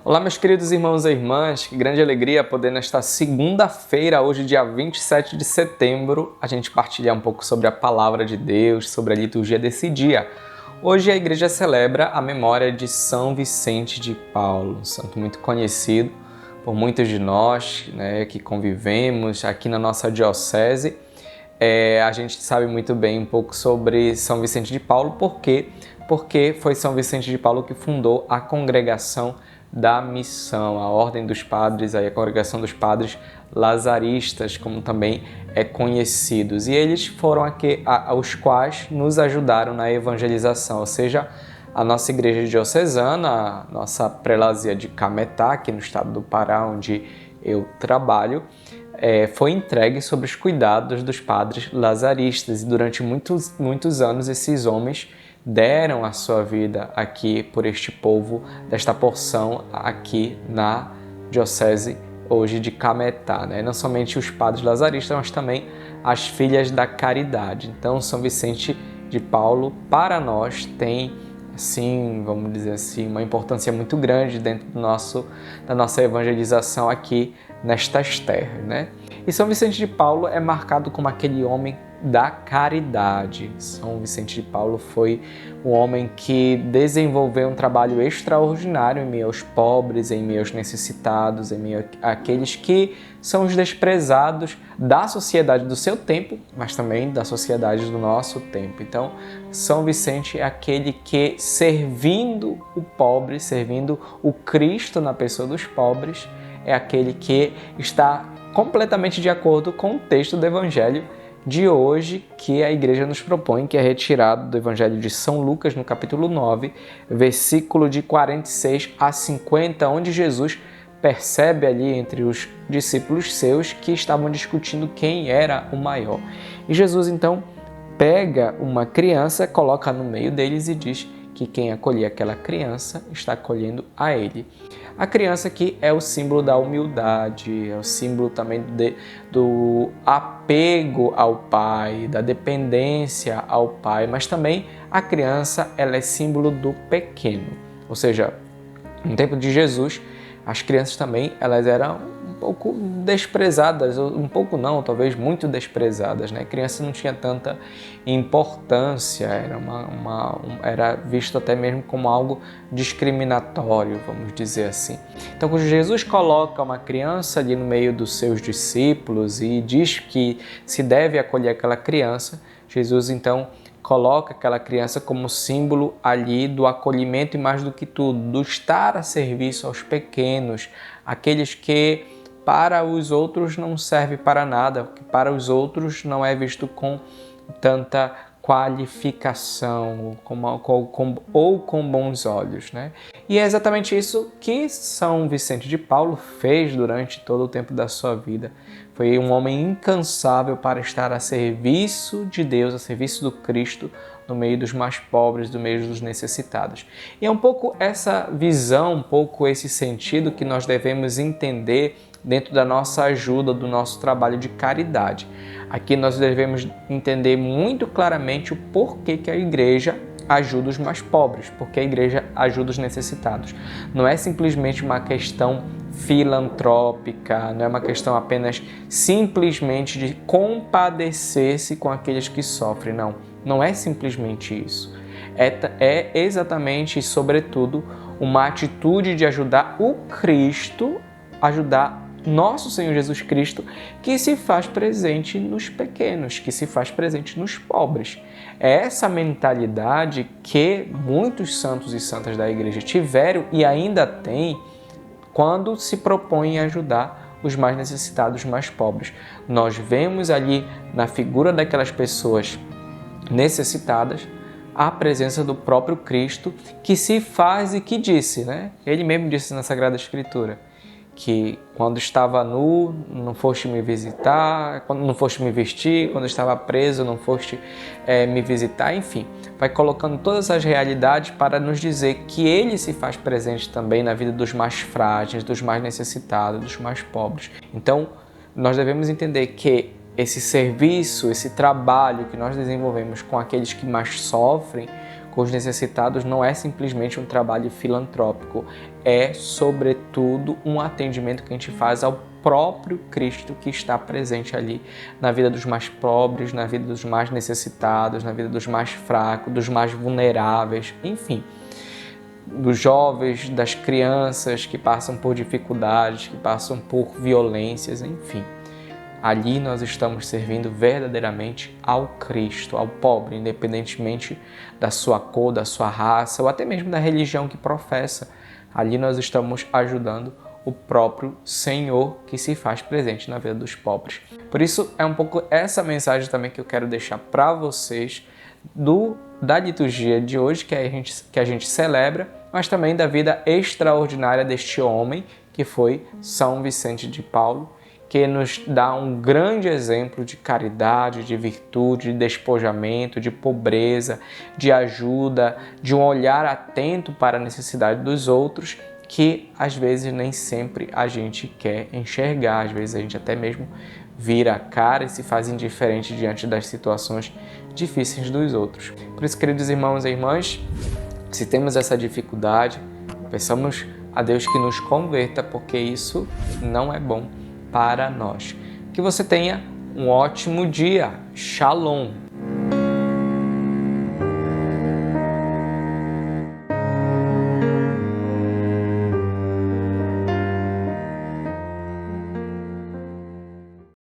Olá, meus queridos irmãos e irmãs, que grande alegria poder nesta segunda-feira, hoje dia 27 de setembro, a gente partilhar um pouco sobre a Palavra de Deus, sobre a liturgia desse dia. Hoje a igreja celebra a memória de São Vicente de Paulo, um santo muito conhecido por muitos de nós, que convivemos aqui na nossa diocese. A gente sabe muito bem um pouco sobre São Vicente de Paulo, porque foi São Vicente de Paulo que fundou a Congregação da Missão, a Ordem dos Padres, a Congregação dos Padres Lazaristas, como também é conhecidos. E eles foram os quais nos ajudaram na evangelização, ou seja, a nossa igreja diocesana, a nossa prelazia de Cametá, aqui no estado do Pará, onde eu trabalho, foi entregue sob os cuidados dos padres lazaristas. E durante muitos anos esses homens deram a sua vida aqui por este povo, desta porção aqui na diocese hoje de Cametá, Não somente os padres lazaristas, mas também as filhas da caridade. Então, São Vicente de Paulo, para nós, tem, assim, vamos dizer assim, uma importância muito grande dentro da nossa evangelização aqui nestas terras, E São Vicente de Paulo é marcado como aquele homem da caridade. São Vicente de Paulo foi um homem que desenvolveu um trabalho extraordinário em meio aos pobres, em meio aos necessitados, em meio àqueles que são os desprezados da sociedade do seu tempo, mas também da sociedade do nosso tempo. Então, São Vicente é aquele que, servindo o pobre, servindo o Cristo na pessoa dos pobres, é aquele que está completamente de acordo com o texto do Evangelho de hoje, que a igreja nos propõe, que é retirado do Evangelho de São Lucas, no capítulo 9, versículo de 46 a 50, onde Jesus percebe ali entre os discípulos seus que estavam discutindo quem era o maior. E Jesus, então, pega uma criança, coloca no meio deles e diz que quem acolher aquela criança está acolhendo a ele. A criança que é o símbolo da humildade, é o símbolo também do apego ao pai, da dependência ao pai, mas também a criança ela é símbolo do pequeno. Ou seja, no tempo de Jesus, as crianças também elas eram um pouco desprezadas, um pouco não, talvez muito desprezadas, A criança não tinha tanta importância, era visto até mesmo como algo discriminatório, vamos dizer assim. Então, quando Jesus coloca uma criança ali no meio dos seus discípulos e diz que se deve acolher aquela criança, Jesus então coloca aquela criança como símbolo ali do acolhimento e, mais do que tudo, do estar a serviço aos pequenos, aqueles que para os outros não serve para nada, que para os outros não é visto com tanta qualificação ou com bons olhos, E é exatamente isso que São Vicente de Paulo fez durante todo o tempo da sua vida. Foi um homem incansável para estar a serviço de Deus, a serviço do Cristo, no meio dos mais pobres, no meio dos necessitados. E é um pouco essa visão, um pouco esse sentido que nós devemos entender dentro da nossa ajuda, do nosso trabalho de caridade. Aqui nós devemos entender muito claramente o porquê que a igreja ajuda os mais pobres, porque a igreja ajuda os necessitados. Não é simplesmente uma questão filantrópica, não é uma questão apenas simplesmente de compadecer-se com aqueles que sofrem, não é simplesmente isso. É exatamente e sobretudo uma atitude de ajudar o Cristo, ajudar nosso Senhor Jesus Cristo, que se faz presente nos pequenos, que se faz presente nos pobres. É essa mentalidade que muitos santos e santas da igreja tiveram e ainda têm quando se propõem a ajudar os mais necessitados, os mais pobres. Nós vemos ali na figura daquelas pessoas necessitadas a presença do próprio Cristo, que se faz e que disse, Ele mesmo disse na Sagrada Escritura, que quando estava nu, não foste me visitar, quando não foste me vestir, quando estava preso, não foste me visitar, enfim. Vai colocando todas as realidades para nos dizer que Ele se faz presente também na vida dos mais frágeis, dos mais necessitados, dos mais pobres. Então, nós devemos entender que esse serviço, esse trabalho que nós desenvolvemos com aqueles que mais sofrem, com os necessitados não é simplesmente um trabalho filantrópico, é, sobretudo, um atendimento que a gente faz ao próprio Cristo que está presente ali na vida dos mais pobres, na vida dos mais necessitados, na vida dos mais fracos, dos mais vulneráveis, enfim, dos jovens, das crianças que passam por dificuldades, que passam por violências, enfim. Ali nós estamos servindo verdadeiramente ao Cristo, ao pobre, independentemente da sua cor, da sua raça ou até mesmo da religião que professa. Ali nós estamos ajudando o próprio Senhor que se faz presente na vida dos pobres. Por isso é um pouco essa mensagem também que eu quero deixar para vocês da liturgia de hoje que a gente celebra, mas também da vida extraordinária deste homem que foi São Vicente de Paulo, que nos dá um grande exemplo de caridade, de virtude, de despojamento, de pobreza, de ajuda, de um olhar atento para a necessidade dos outros, que às vezes nem sempre a gente quer enxergar, às vezes a gente até mesmo vira a cara e se faz indiferente diante das situações difíceis dos outros. Por isso, queridos irmãos e irmãs, se temos essa dificuldade, peçamos a Deus que nos converta, porque isso não é bom para nós. Que você tenha um ótimo dia. Shalom!